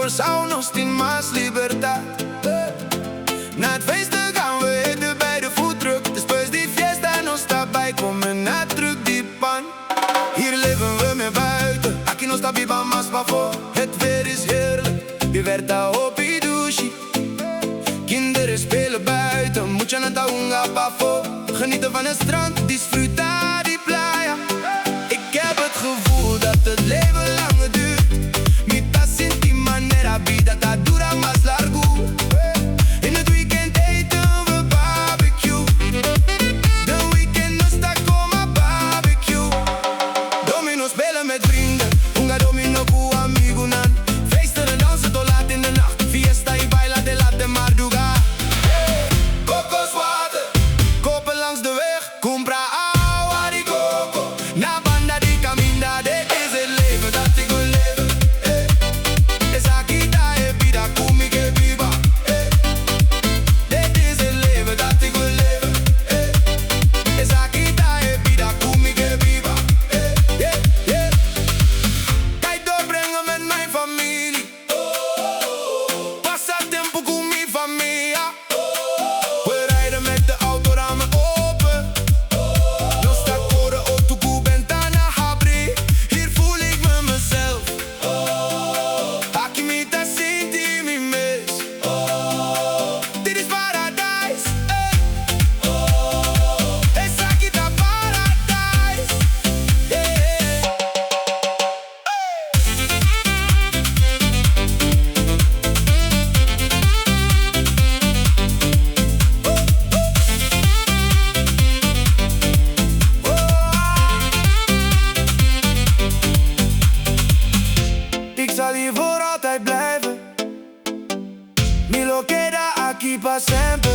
Saunos in más libertad. Na het feesten gaan we eten bij de foodtruck. Después die fiesta no está bij, komen na terug die pan. Hier leven we meer buiten, aquí no está viva más pa' voor. Het weer is heerlijk, libertad op i douche. Kinderen spelen buiten, mucha nata unga pa' voor. Genieten van het strand, disfruta die playa. Ik heb het gevoel dat het leven langer duurt. Mitad sin ti manera, vida ta dura más largo. In het weekend eten we barbecue. De weekend no está como barbecue. Domino spelen met vrienden, unga domino cu amigo nan. Feesten en dansen tot laat in de nacht. Fiesta y baila de la de madrugada. Kokoswater, kopen langs de weg. Compra agua di coco. Na banda di camina, dit is het leven dat ik wil leven. Esa quita e vida kumi que viva. Dit is het leven dat ik wil leven. Esa quita e vida kumi que viva. Tijd doorbrengen met mijn familie. Passa tempo con mi familia. We rijden met de autoramen open. No sta code op tu cubentana abri. Hier voel ik me mezelf. Aquí mi ta sinti mi mes. Dit is paradijs. Es aquí ta paradijs. Ik zal hier voor altijd blijven. Mi lo queda aquí pa' siempre.